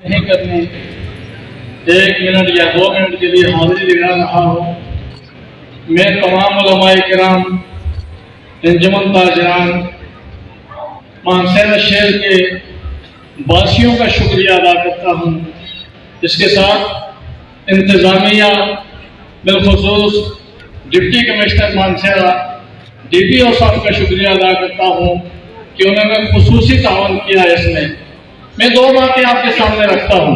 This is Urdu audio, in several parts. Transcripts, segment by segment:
نہیں کرنی، 1 منٹ یا 2 منٹ کے لیے حاضری لگا رہا ہوں۔ میں تمام علماء کرام، انجمن تاجران، مانسہرہ شہر کے باسیوں کا شکریہ ادا کرتا ہوں۔ اس کے ساتھ انتظامیہ، بالخصوص deputy commissioner Mansehra D P O صاحب کا شکریہ ادا کرتا ہوں کہ انہوں نے خصوصی تعاون کیا ہے اس میں 2 باتیں آپ کے سامنے رکھتا ہوں۔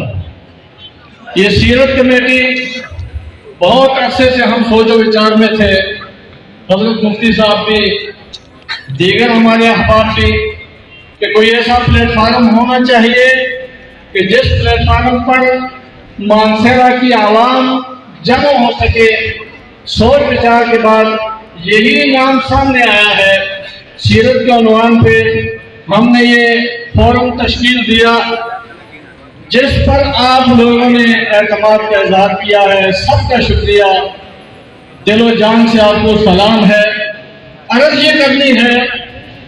یہ سیرت کمیٹی بہت عرصے سے ہم سوچ و وچار میں تھے، حضرت مفتی صاحب بھی، دیگر ہمارے احباب بھی، کہ کوئی ایسا پلیٹ فارم ہونا چاہیے کہ جس پلیٹ فارم پر مانسہرہ کی عوام جمع ہو سکے۔ سوچ وچار کے بعد یہی نام سامنے آیا ہے۔ سیرت کے عنوان پہ ہم نے یہ فورم تشکیل دیا جس پر آپ لوگوں نے اعتماد کا اظہار کیا ہے۔ سب کا شکریہ، دل و جان سے آپ کو سلام ہے۔ عرض یہ کرنی ہے،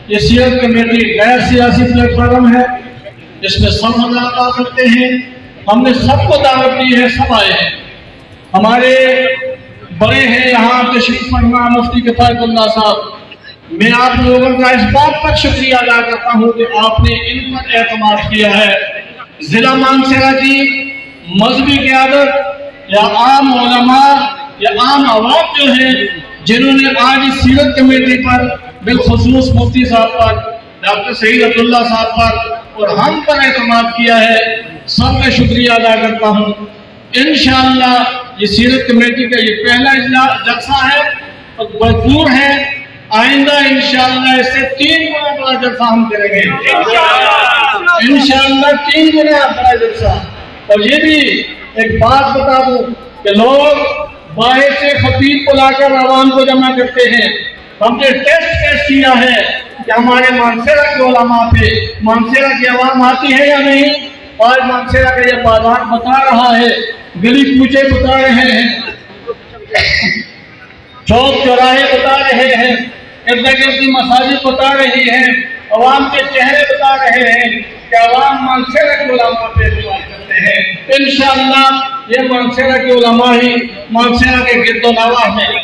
یہ سیرت کمیٹی غیر سیاسی پلیٹ فارم ہے، اس میں سب حضرات آ سکتے ہیں۔ ہم نے سب کو دعوت دی ہے، سب آئے ہیں۔ ہمارے بڑے ہیں یہاں تشریف فرما مفتی کفایت اللہ صاحب، میں آپ لوگوں کا اس بات پر شکریہ ادا کرتا ہوں کہ آپ نے ان پر اعتماد کیا ہے۔ ضلع مانسہرہ کی مذہبی قیادت یا عام علماء یا عام عوام جو ہیں، جنہوں نے آج اس سیرت کمیٹی پر، بالخصوص مفتی صاحب پر، ڈاکٹر سعید عبداللہ صاحب پر اور ہم پر اعتماد کیا ہے، سب کا شکریہ ادا کرتا ہوں۔ انشاءاللہ یہ سیرت کمیٹی کا یہ پہلا جلسہ ہے اور بھرپور ہے۔ آئندہ انشاءاللہ اس سے 3 گنا بڑا جلسہ ہم کریں گے، انشاءاللہ 3 گنا بڑا جلسہ۔ اور یہ بھی ایک بات بتا دوں کہ لوگ باہر سے خطیب کو لا کر عوام کو جمع کرتے ہیں۔ ہم نے ٹیسٹ کیا ہے کہ ہمارے مانسہرہ کے علماء پہ مانسہرہ کی عوام آتی ہے یا نہیں۔ آج مانسہرہ کا یہ بازار بتا رہا ہے، گلی کوچے بتا رہے ہیں، چوک چوراہے بتا رہے ہیں، ارد گرد کی مساجد بتا رہی ہیں، عوام کے چہرے بتا رہے ہیں کہ عوام مانسہرہ کے علماء پہ اعتماد کرتے ہیں۔ انشاءاللہ یہ مانسہرہ کے علماء ہی مانسہرہ کے گرد و نواح ہیں۔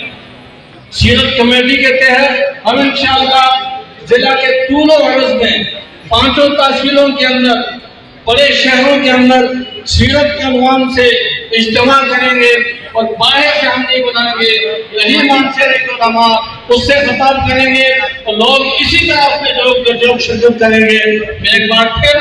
سیرت کمیٹی کے تحت ہم انشاءاللہ ضلع کے طول و عرض میں 5 تحصیلوں کے اندر، بڑے شہروں کے اندر سیرت کے عنوان سے اجتماع کریں گے اور باہر سے ہم نہیں بلائیں گے، یہی مانسہرہ کے علماء اس سے خطاب کریں گے اور لوگ اسی طرح اپنے جوک شجوع کریں گے۔ میں ایک بار پھر